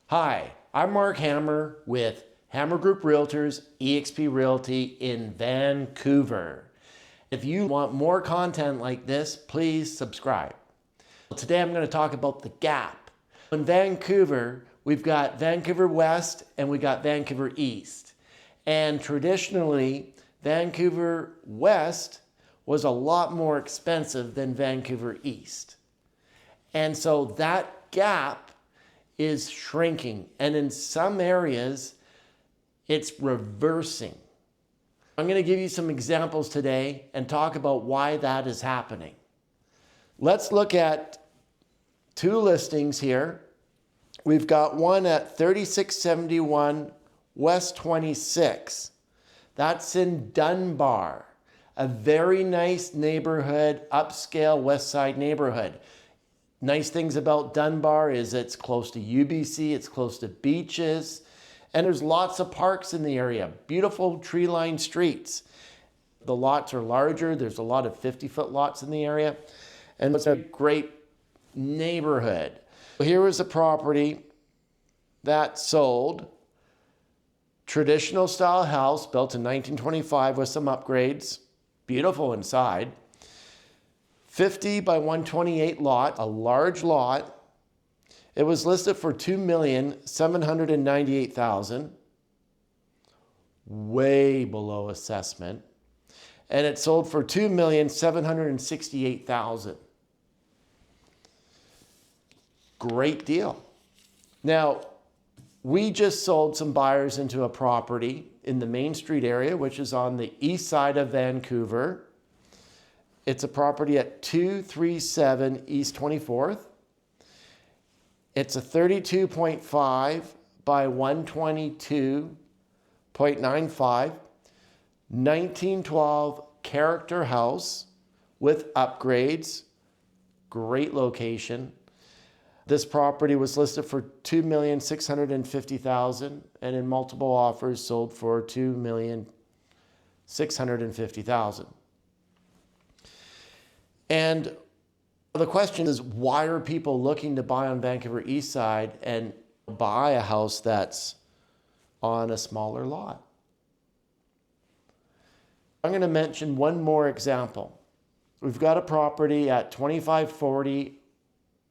Hi, I'm Mark Hammer with Hammer Group Realtors, eXp Realty in Vancouver. If you want more content like this, please subscribe. Today I'm going to talk about the gap. In Vancouver, we've got Vancouver West and we got Vancouver East. And traditionally, Vancouver West was a lot more expensive than Vancouver East. And so that gap is shrinking, and in some areas it's reversing. I'm going to give you some examples today and talk about why that is happening. Let's look at two listings here. We've got one at 3671 West 26. That's in Dunbar, a very nice neighborhood, upscale West Side neighborhood. Nice things about Dunbar is it's close to UBC, it's close to beaches, and there's lots of parks in the area. Beautiful tree-lined streets. The lots are larger. There's a lot of 50-foot lots in the area, and it's a great neighborhood. Here is a property that sold. Traditional style house built in 1925 with some upgrades. Beautiful inside. 50 by 128 lot, a large lot. It was listed for $2,798,000, way below assessment. And it sold for $2,768,000. Great deal. Now, we just sold some buyers into a property in the Main Street area, which is on the east side of Vancouver. It's a property at 237 East 24th. It's a 32.5 by 122.95, 1912 character house with upgrades. Great location. This property was listed for $2,650,000 and in multiple offers sold for $2,650,000. And the question is, why are people looking to buy on Vancouver East Side and buy a house that's on a smaller lot? I'm going to mention one more example. We've got a property at 2540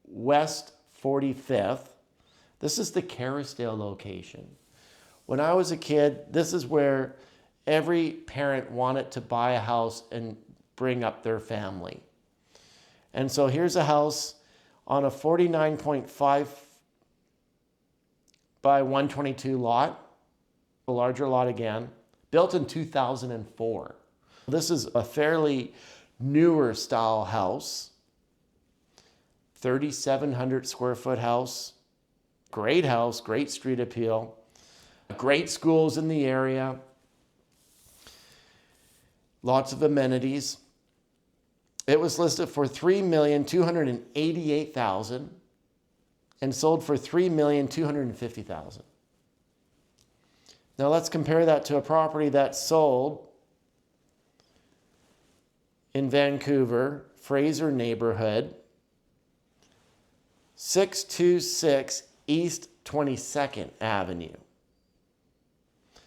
West 45th. This is the Kerrisdale location. When I was a kid, this is where every parent wanted to buy a house and bring up their family. And so here's a house on a 49.5 by 122 lot, a larger lot again, built in 2004. This is a fairly newer style house, 3,700 square foot house, great street appeal, great schools in the area, lots of amenities. It was listed for $3,288,000 and sold for $3,250,000. Now let's compare that to a property that sold in Vancouver, Fraser neighborhood, 626 East 22nd Avenue.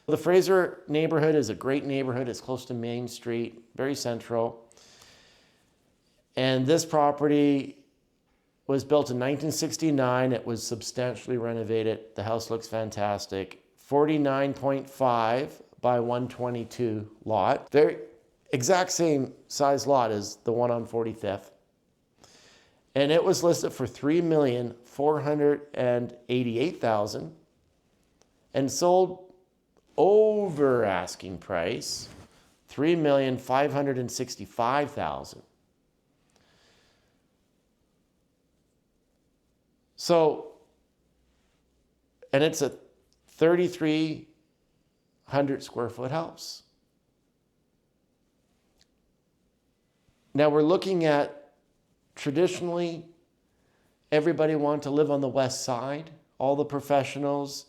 The Fraser neighborhood is a great neighborhood. It's close to Main Street, very central. And this property was built in 1969. It was substantially renovated. The house looks fantastic. 49.5 by 122 lot. Very exact same size lot as the one on 45th. And it was listed for $3,488,000 and sold over asking price, $3,565,000. So, and it's a 3,300 square foot house. Now we're looking at, traditionally, everybody wanted to live on the west side, all the professionals,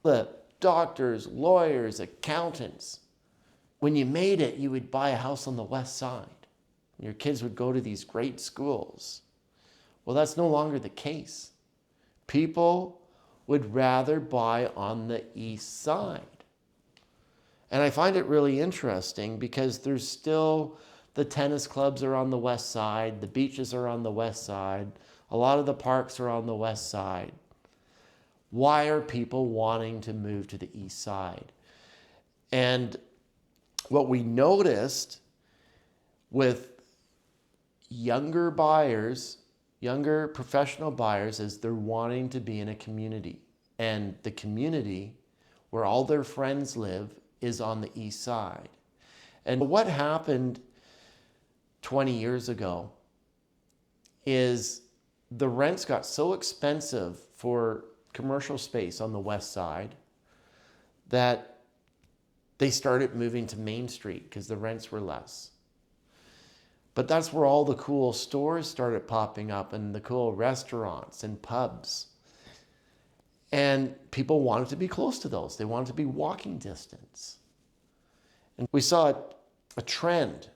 the doctors, lawyers, accountants. When you made it, you would buy a house on the west side. Your kids would go to these great schools. Well, that's no longer the case. People would rather buy on the east side. And I find it really interesting because there's still the tennis clubs are on the west side, the beaches are on the west side, a lot of the parks are on the west side. Why are people wanting to move to the east side? And what we noticed with younger buyers, younger professional buyers, is they're wanting to be in a community. And the community where all their friends live is on the east side. And what happened 20 years ago is the rents got so expensive for commercial space on the west side that they started moving to Main Street because the rents were less. But that's where all the cool stores started popping up and the cool restaurants and pubs. And people wanted to be close to those. They wanted to be walking distance. And we saw a trend.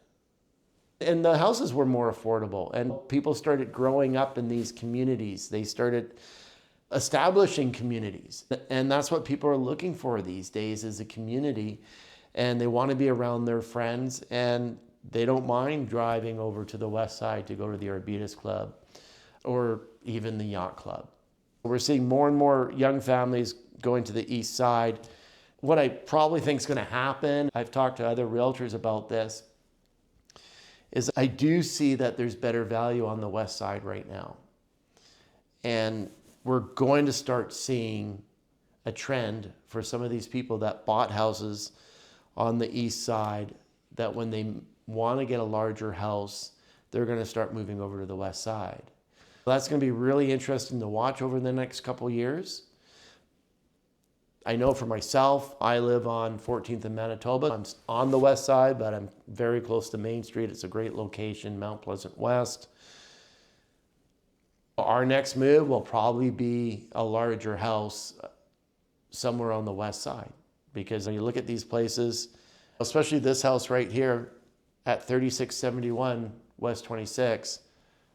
And the houses were more affordable. And people started growing up in these communities. They started establishing communities. And that's what people are looking for these days, is a community. And they want to be around their friends. And they don't mind driving over to the west side to go to the Arbutus Club or even the Yacht Club. We're seeing more and more young families going to the east side. What I probably think is going to happen, I've talked to other realtors about this, is I do see that there's better value on the west side right now. And we're going to start seeing a trend for some of these people that bought houses on the east side, that when they want to get a larger house, they're going to start moving over to the west side. That's going to be really interesting to watch over the next couple of years. I know for myself, I live on 14th and Manitoba. I'm on the west side, but I'm very close to Main Street. It's a great location, Mount Pleasant West. Our next move will probably be a larger house somewhere on the west side. Because when you look at these places, especially this house right here at 3671 West 26,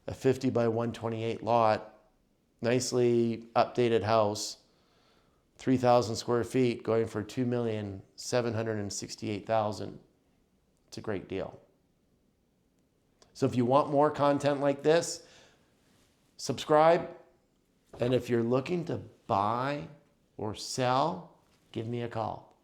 a 50 by 128 lot, nicely updated house, 3,000 square feet, going for $2,768,000. It's a great deal. So if you want more content like this, subscribe. And if you're looking to buy or sell, give me a call.